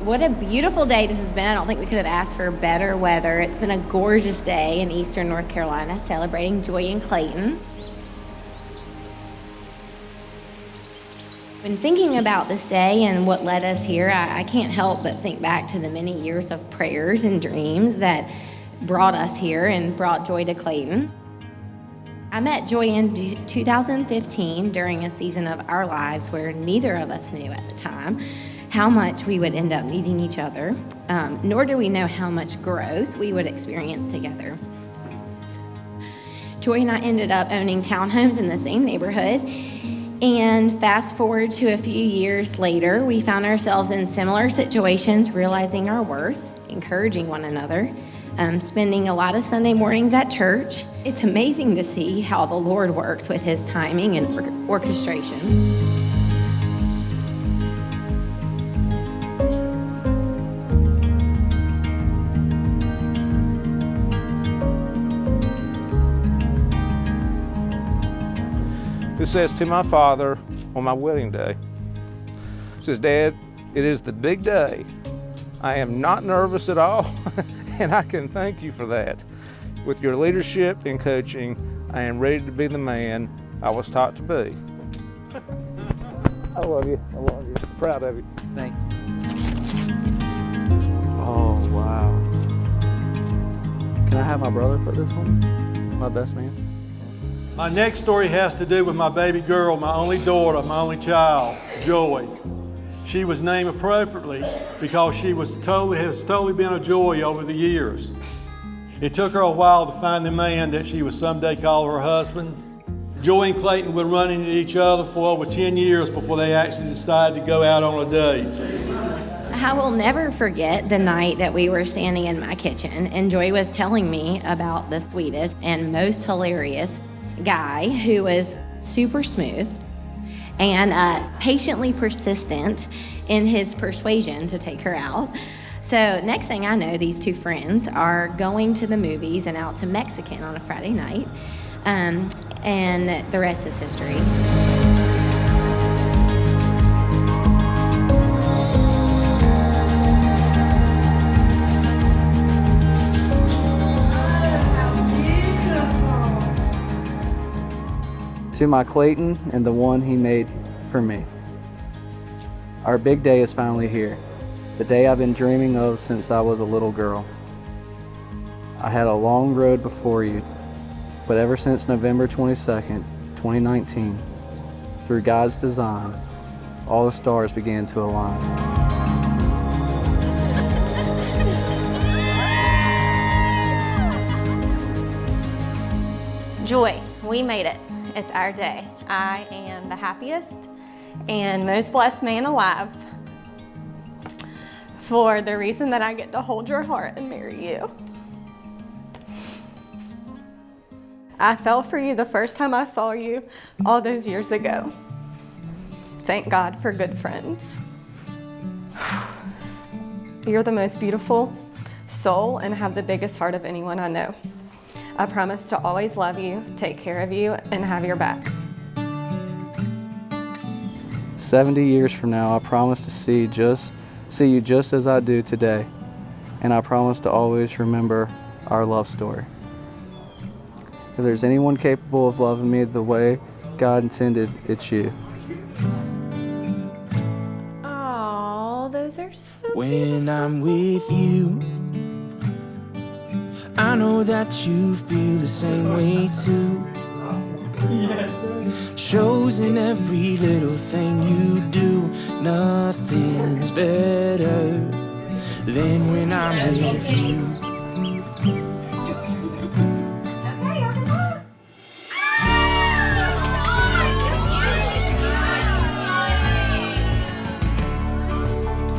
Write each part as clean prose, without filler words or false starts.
What a beautiful day this has been. I don't think we could have asked for better weather. It's been a gorgeous day in eastern North Carolina, celebrating Joy in Clayton. When thinking about this day and what led us here, I can't help but think back to the many years of prayers and dreams that brought us here and brought Joy to Clayton. I met Joy in 2015 during a season of our lives where neither of us knew at the time how much we would end up needing each other, nor do we know how much growth we would experience together. Joy and I ended up owning townhomes in the same neighborhood, and fast forward to a few years later, we found ourselves in similar situations, realizing our worth, encouraging one another, spending a lot of Sunday mornings at church. It's amazing to see how the Lord works with His timing and orchestration. This says to my father on my wedding day. It says, Dad, it is the big day. I am not nervous at all, and I can thank you for that. With your leadership and coaching, I am ready to be the man I was taught to be. I love you. I love you. I'm proud of you. Thank you. Oh, wow. Can I have my brother put this one? My best man? My next story has to do with my baby girl, my only daughter, my only child, Joy. She was named appropriately because she has totally been a joy over the years. It took her a while to find the man that she would someday call her husband. Joy and Clayton were running at each other for over 10 years before they actually decided to go out on a date. I will never forget the night that we were standing in my kitchen and Joy was telling me about the sweetest and most hilarious guy who was super smooth and patiently persistent in his persuasion to take her out. So next thing I know, these two friends are going to the movies and out to Mexican on a Friday night, and the rest is history. To my Clayton and the one he made for me. Our big day is finally here. The day I've been dreaming of since I was a little girl. I had a long road before you, but ever since November 22nd, 2019, through God's design, all the stars began to align. Joy, we made it. It's our day. I am the happiest and most blessed man alive for the reason that I get to hold your heart and marry you. I fell for you the first time I saw you all those years ago. Thank God for good friends. You're the most beautiful soul and have the biggest heart of anyone I know. I promise to always love you, take care of you, and have your back. 70 years from now, I promise to see you just as I do today, and I promise to always remember our love story. If there's anyone capable of loving me the way God intended, it's you. Aww, those are so When I'm with you, I know that you feel the same way too. Yes. Shows in every little thing you do. Nothing's better than when I'm with you.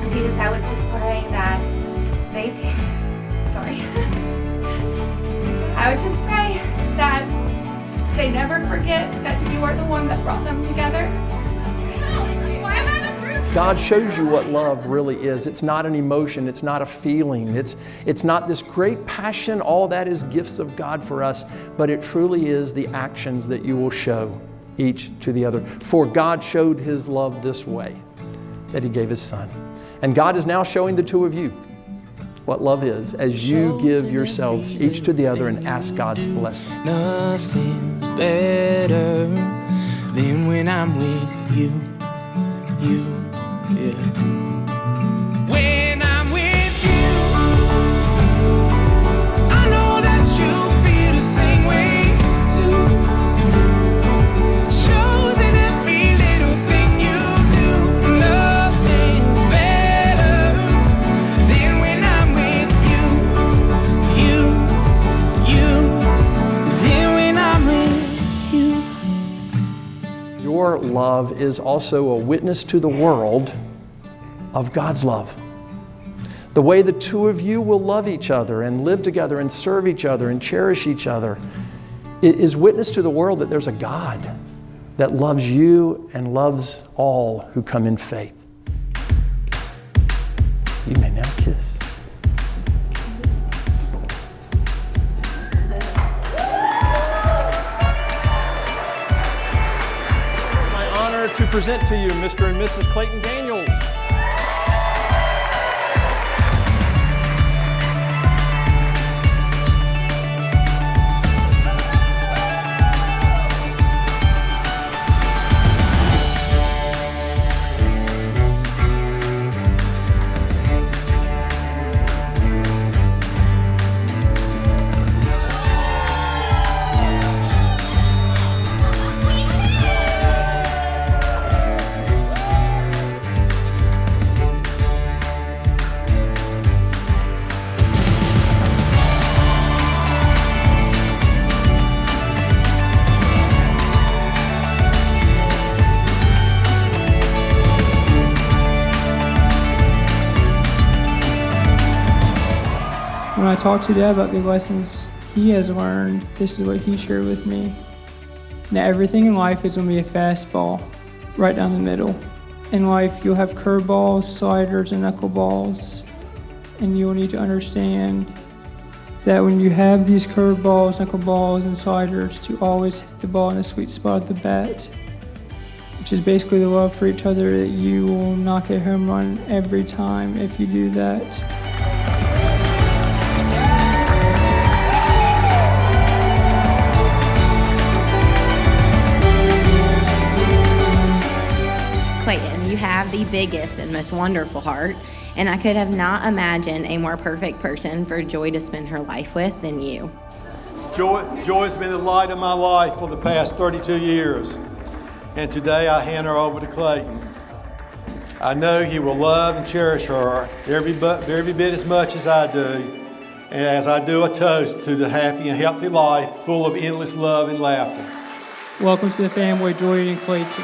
Jesus, I would just pray that I would just pray that they never forget that you are the one that brought them together. God shows you what love really is. It's not an emotion, it's not a feeling, it's not this great passion. All that is gifts of God for us, but it truly is the actions that you will show each to the other. For God showed His love this way, that He gave His Son. And God is now showing the two of you what love is as you give yourselves each to the other and ask God's blessing. Nothing's better than when I'm with you, yeah. When I'm with you, I know that you feel the same way too. Shows in every little thing you do. Nothing's better than when I'm with you, than when I'm with you. Your love is also a witness to the world of God's love. The way the two of you will love each other and live together and serve each other and cherish each other is witness to the world that there's a God that loves you and loves all who come in faith. You may now kiss. My honor to present to you Mr. and Mrs. Clayton Daniels. When I talked to Dad about the lessons he has learned, this is what he shared with me. Now, everything in life is going to be a fastball, right down the middle. In life, you'll have curveballs, sliders, and knuckleballs. And you'll need to understand that when you have these curveballs, knuckleballs, and sliders, to always hit the ball in the sweet spot of the bat, which is basically the love for each other, that you will knock a home run every time if you do that. Clayton, you have the biggest and most wonderful heart, and I could have not imagined a more perfect person for Joy to spend her life with than you. Joy's been the light of my life for the past 32 years, and today I hand her over to Clayton. I know he will love and cherish her every bit as much as I do, and as I do a toast to the happy and healthy life full of endless love and laughter. Welcome to the family, Joy and Clayton.